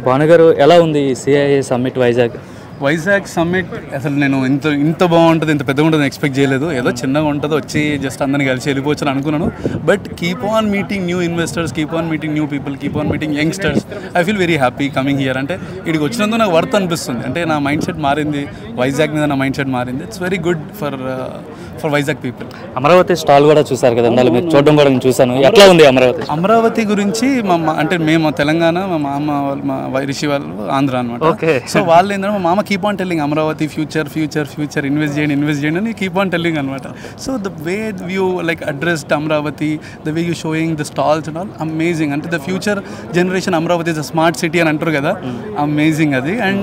భాను గారు ఎలా ఉంది సిఐఏ సమ్మిట్ వైజాగ్ సమ్మిట్ అసలు నేను ఇంత బాగుంటుంది, ఇంత పెద్దగా ఉంటుంది ఎక్స్పెక్ట్ చేయలేదు. ఏదో చిన్నగా ఉంటుందో వచ్చి జస్ట్ అందరిని కలిసి వెళ్ళిపోవచ్చు అనుకున్నాను. But keep on meeting new investors, keep on meeting new people, keep on meeting youngsters. I feel very happy coming here. అంటే ఇక్కడికి వచ్చినందుకు నాకు వర్త్ అనిపిస్తుంది. అంటే నా మైండ్ సెట్ మారింది, వైజాగ్ మీద నా మైండ్ సెట్ మారింది. It's very good for Vizag people. Amaravati stall కూడా చూసారు కదా, మీరు చూడడం కూడా నేను చూసాను. ఎట్లా ఉంది అమరావతి గురించి అంటే మేము తెలంగాణ, మా మామ వాళ్ళు, మా రిషి వాళ్ళు ఆంధ్ర అనమాట. సో వాళ్ళు ఏంటంటే మా మామ keep on telling Amaravati future future future, invest చేయండి అని కీప్ ఆన్ టెల్లింగ్ అనమాట. So the way you like addressed Amaravati, the way you showing the stalls and all amazing. అంటే the future generation Amaravati is a smart city అని అంటారు కదా, amazing అది. And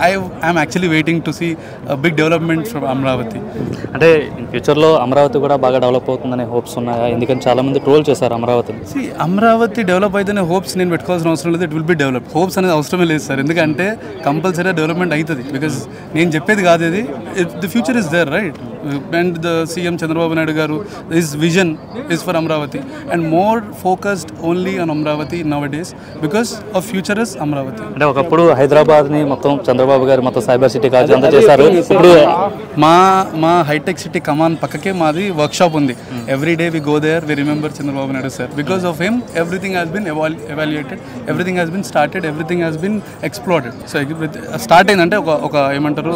I'm actually waiting to see big development from Amaravati. అంటే ఫ్యూచర్లో అమరావతి కూడా బాగా develop అవుతుందనే హోప్స్ ఉన్నాయా? ఎందుకంటే చాలా మంది ట్రోల్ చేశారు అమరావతిని. అమరావతి డెవలప్ అయితేనే హోప్స్ నేను పెట్టుకోవాల్సిన అవసరం లేదు. It will be develop. Hopes అనేది అవసరమే లేదు సార్. ఎందుకంటే కంపల్సరీ డెవలప్మెంట్ అవుతుంది. బికాజ్ నేను చెప్పేది కాదు ఇది, the future is there right. And the CM Chandrababu Naidu గారు, his vision is for Amaravati and more focused only on Amaravati nowadays because of future is Amaravati. అంటే ఒకప్పుడు హైదరాబాద్ని మొత్తం చంద్రబాబు గారు మొత్తం సైబర్ సిటీ కాదు అంతా చేశారు. ఇప్పుడు మా హైటెక్ సిటీ కమాన్ పక్కకే మాది వర్క్ షాప్ ఉంది. Every day we go there, we remember Chandrababu Naidu sir. Because of him everything has been evaluated, everything has been started, everything has been explored. So start అయిందంటే ఒక ఏమంటారు,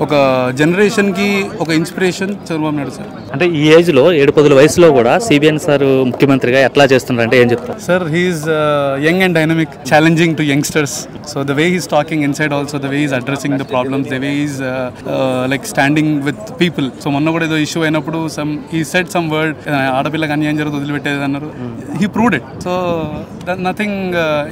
ఒక జనరేషన్కి ఒక ఇన్స్పిరేషన్ చంద్రబాబు నాయుడు సార్. అంటే ఈ ఏజ్లో 7-10 వయసులో కూడా సిబిఎన్ సార్ ముఖ్యమంత్రిగా ఎట్లా చేస్తున్నారు అంటే ఏం చెప్తారు sir? He's young and dynamic, challenging to youngsters. So the way he's talking inside also, the way he's addressing the problems, the way he's like standing with people. So మొన్న కూడా ఏదో issue అయినప్పుడు హీ సెడ్ సమ్ వర్డ్, ఆడపిల్లకి అన్యాయం జరుగుతుంది వదిలిపెట్టేది అన్నారు. He proved it. So nothing,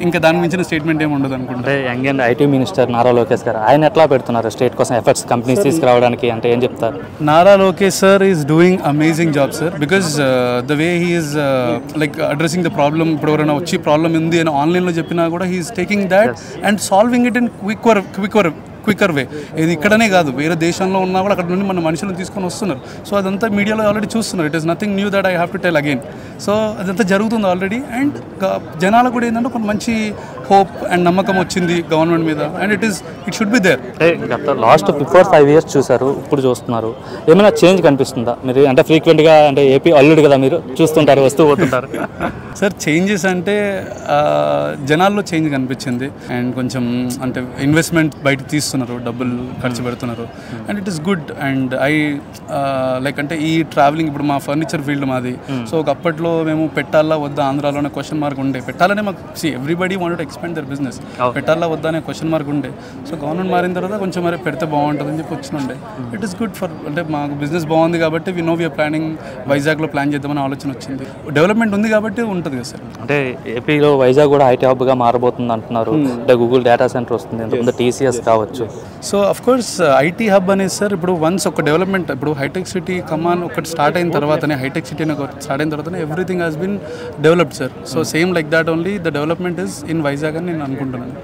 ఇంకా దాని మించిన స్టేట్మెంట్ ఏమి ఉండదు అనుకుంటే. Young and IT minister Nara Lokesh గారు ఆయన ఎట్లా పెడుతున్నారు స్టేట్ కోసం ఎఫర్ట్స్, కంపెనీస్ తీసుకురావడానికి అంటే ఏం చెప్తారు? Nara Lokesh sir is doing amazing job sir, because the way he is like addressing the problem. ఇప్పుడు ఎవరైనా వచ్చి ప్రాబ్లం ఉంది అని ఆన్లైన్లో చెప్పినా కూడా he is taking that and solving it in quicker way. ఇది ఇక్కడనే కాదు, వేరే దేశంలో ఉన్నా కూడా అక్కడ నుండి మన మనుషులను తీసుకొని వస్తున్నారు. సో అదంతా మీడియాలో ఆల్రెడీ చూస్తున్నారు. It is nothing knew that I have to tell again. So అదంతా జరుగుతుంది ఆల్రెడీ. అండ్ జనాలకు కూడా ఏంటంటే ఒక మంచి హోప్ అండ్ నమ్మకం వచ్చింది గవర్నమెంట్ మీద. And it should be there. గత లాస్ట్ 4-5 years చూసారు, ఇప్పుడు చూస్తున్నారు. ఏమైనా చేంజ్ కనిపిస్తుందా? మీరు అంటే ఫ్రీక్వెంట్గా అంటే ఏపీ అల్లుడు కదా, మీరు చూస్తుంటారు, వస్తూ పోతుంటారు. సార్ చేంజెస్ అంటే జనాల్లో చేంజ్ కనిపించింది. అండ్ కొంచెం అంటే ఇన్వెస్ట్మెంట్ బయట తీస్తున్నారు, డబ్బులు ఖర్చు పెడుతున్నారు. And it is good. And like అంటే ఈ ట్రావెలింగ్, ఇప్పుడు మా ఫర్నిచర్ ఫీల్డ్ మాది. సో ఒకప్పట్లో మేము పెట్టాలా వద్దా ఆంధ్రాలోనే క్వశ్చన్ మార్క్ ఉండే. పెట్టాలనే మాకు everybody wanted to expand their business. పెట్టాలా వద్దా అనే క్వశ్చన్ మార్క్ ఉండే. సో గవర్నమెంట్ మారిన తర్వాత కొంచెం మరి పెడితే బాగుంటుంది అని చెప్పి వచ్చినుండే. ఇట్ ఈస్ గుడ్ ఫర్, అంటే మాకు బిజినెస్ బాగుంది కాబట్టి వి నో వీఆర్ ప్లానింగ్ వైజాగ్లో ప్లాన్ చేద్దామని ఆలోచన వచ్చింది. డెవలప్మెంట్ ఉంది కాబట్టి ఉంటుంది కదా సార్. అంటే ఏపీలో వైజాగ్ కూడా ఐటీ హబ్గా మారబోతుంది అంటున్నారు. అంటే గూగుల్ డేటా సెంటర్ వస్తుంది, ఇంతకుముందు టీసీఎస్ కావచ్చు. So of course IT hub అనేది సార్ ఇప్పుడు వన్స్ ఒక డెవలప్మెంట్, ఇప్పుడు హైటెక్ సిటీ కమాన్ ఒకటి స్టార్ట్ అయిన తర్వాతనే, హైటెక్ సిటీ స్టార్ట్ అయిన తర్వాతనే everything has been developed sir. So same like that only the development is in Vizag అని నేను అనుకుంటున్నాను.